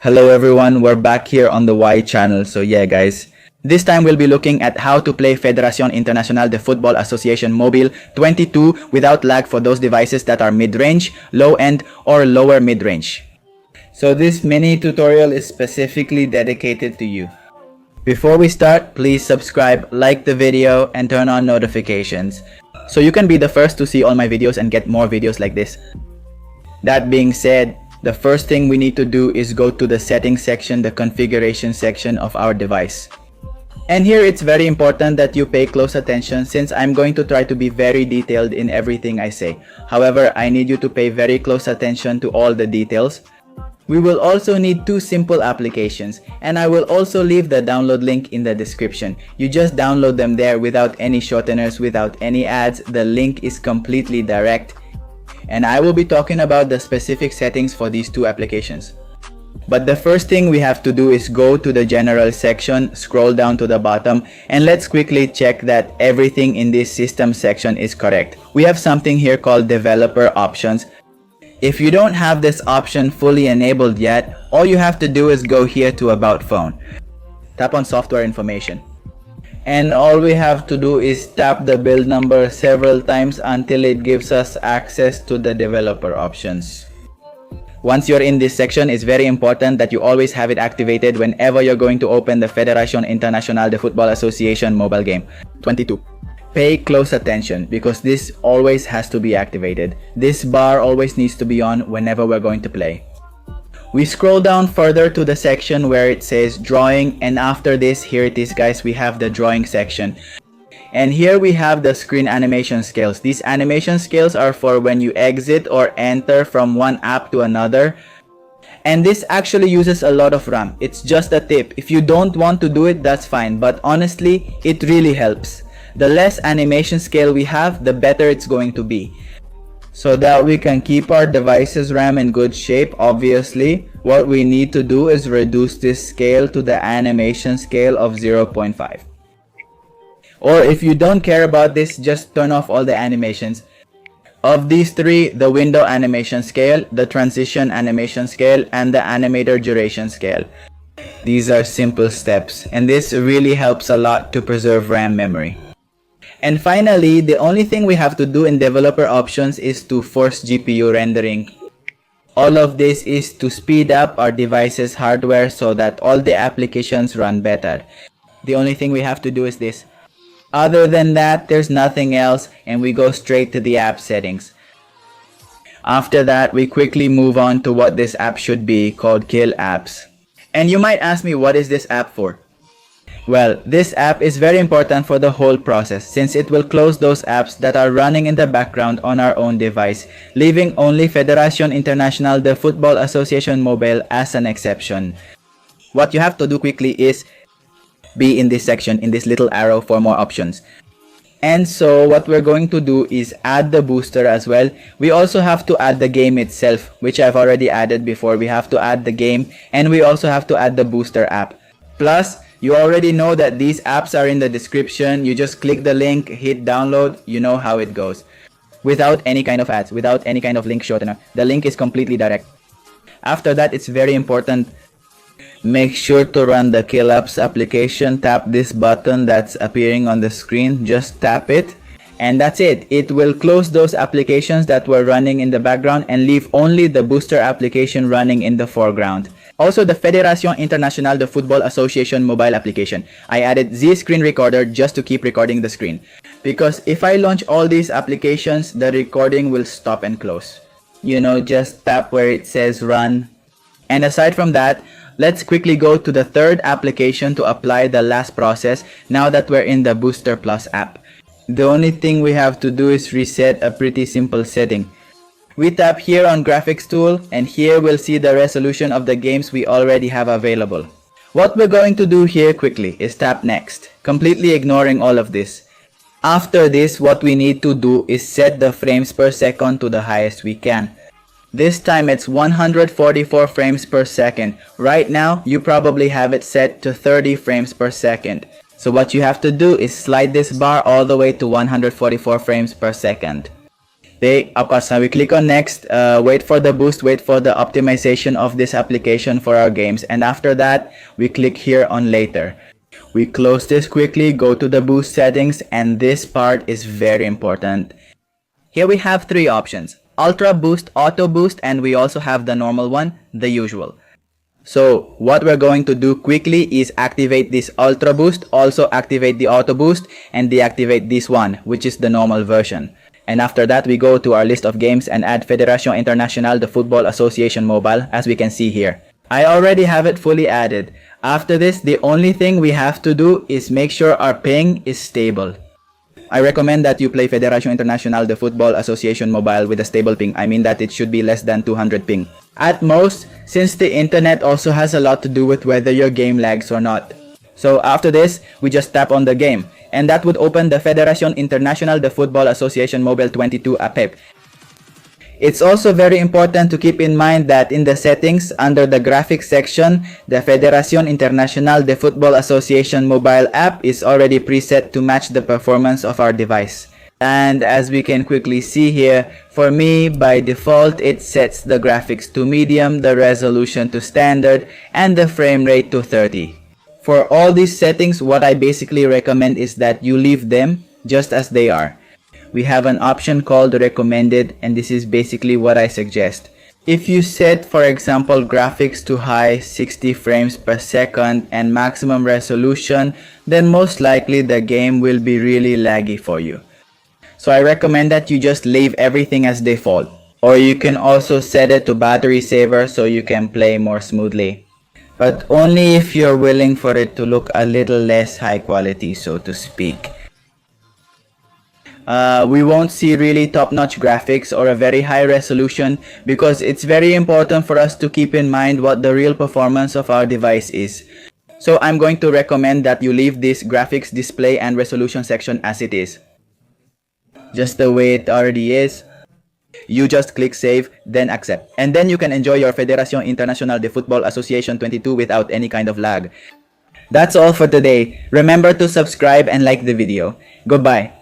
Hello everyone, we're back here on the Y channel. So yeah guys, this time we'll be looking at how to play Federación Internacional de Fútbol Asociación Móvil 22 without lag for those devices that are mid-range, low-end, or lower mid-range. So this mini tutorial is specifically dedicated to you. Before we start, please subscribe, like the video, and turn on notifications so you can be the first to see all my videos and get more videos like this. That being said, the first thing we need to do is go to the settings section, the configuration section of our device. And here it's very important that you pay close attention since I'm going to try to be very detailed in everything I say. However, I need you to pay very close attention to all the details. We will also need two simple applications, and I will also leave the download link in the description. You just download them there without any shorteners, without any ads. The link is completely direct. And I will be talking about the specific settings for these two applications. But the first thing we have to do is go to the general section, scroll down to the bottom, and let's quickly check that everything in this system section is correct. We have something here called developer options. If you don't have this option fully enabled yet, all you have to do is go here to About Phone. Tap on Software Information. And all we have to do is tap the build number several times until it gives us access to the developer options. Once you're in this section, it's very important that you always have it activated whenever you're going to open the Federación Internacional de Fútbol Asociación mobile game 22. Pay close attention because this always has to be activated. This bar always needs to be on whenever we're going to play. We scroll down further to the section where it says drawing, and after this, here it is guys, we have the drawing section. And here we have the screen animation scales. These animation scales are for when you exit or enter from one app to another. And this actually uses a lot of RAM. It's just a tip. If you don't want to do it, that's fine. But honestly, it really helps. The less animation scale we have, the better it's going to be. So that we can keep our device's RAM in good shape, obviously, what we need to do is reduce this scale to the animation scale of 0.5. Or if you don't care about this, just turn off all the animations. Of these three, the window animation scale, the transition animation scale, and the animator duration scale. These are simple steps, and this really helps a lot to preserve RAM memory. And finally, the only thing we have to do in developer options is to force GPU rendering. All of this is to speed up our device's hardware so that all the applications run better. The only thing we have to do is this. Other than that, there's nothing else, and we go straight to the app settings. After that, we quickly move on to what this app should be, called Kill Apps. And you might ask me, what is this app for? Well, this app is very important for the whole process since it will close those apps that are running in the background on our own device, leaving only Federación Internacional de Fútbol Asociación Móvil as an exception. What you have to do quickly is be in this section, in this little arrow for more options. And so what we're going to do is add the booster as well. We also have to add the game itself, which I've already added before. We have to add the game, and we also have to add the booster app. Plus, you already know that these apps are in the description. You just click the link, hit download, you know how it goes. Without any kind of ads, without any kind of link shortener. The link is completely direct. After that, it's very important. Make sure to run the Kill Apps application. Tap this button that's appearing on the screen. Just tap it. And that's it. It will close those applications that were running in the background and leave only the booster application running in the foreground. Also, the Federación Internacional de Fútbol Asociación mobile application. I added Z screen recorder just to keep recording the screen. Because if I launch all these applications, the recording will stop and close. You know, just tap where it says run. And aside from that, let's quickly go to the third application to apply the last process now that we're in the Booster Plus app. The only thing we have to do is reset a pretty simple setting. We tap here on Graphics tool, and here we'll see the resolution of the games we already have available. What we're going to do here quickly is tap Next, completely ignoring all of this. After this, what we need to do is set the frames per second to the highest we can. This time it's 144 frames per second. Right now, you probably have it set to 30 frames per second. So what you have to do is slide this bar all the way to 144 frames per second. Okay, of course, now we click on next, wait for the boost, wait for the optimization of this application for our games, and after that, we click here on later. We close this quickly, go to the boost settings, and this part is very important. Here we have three options: Ultra Boost, Auto Boost, and we also have the normal one, the usual. So what we're going to do quickly is activate this Ultra Boost, also activate the Auto Boost, and deactivate this one, which is the normal version. And after that, we go to our list of games and add Federación Internacional de Fútbol Association Mobile, as we can see here. I already have it fully added. After this, the only thing we have to do is make sure our ping is stable. I recommend that you play Federación Internacional de Fútbol Association Mobile with a stable ping. I mean that it should be less than 200 ping. At most, since the internet also has a lot to do with whether your game lags or not. So after this, we just tap on the game, and that would open the Federación Internacional de Fútbol Association Mobile 22 app. It's also very important to keep in mind that in the settings, under the graphics section, the Federación Internacional de Fútbol Association mobile app is already preset to match the performance of our device. And as we can quickly see here, for me, by default, it sets the graphics to medium, the resolution to standard, and the frame rate to 30. For all these settings, what I basically recommend is that you leave them just as they are. We have an option called recommended, and this is basically what I suggest. If you set, for example, graphics to high, 60 frames per second, and maximum resolution, then most likely the game will be really laggy for you. So I recommend that you just leave everything as default. Or you can also set it to battery saver so you can play more smoothly. But only if you're willing for it to look a little less high quality, so to speak. We won't see really top-notch graphics or a very high resolution because it's very important for us to keep in mind what the real performance of our device is. So I'm going to recommend that you leave this graphics display and resolution section as it is. Just the way it already is. You just click save, then accept. And then you can enjoy your Federación Internacional de Fútbol Association 22 without any kind of lag. That's all for today. Remember to subscribe and like the video. Goodbye.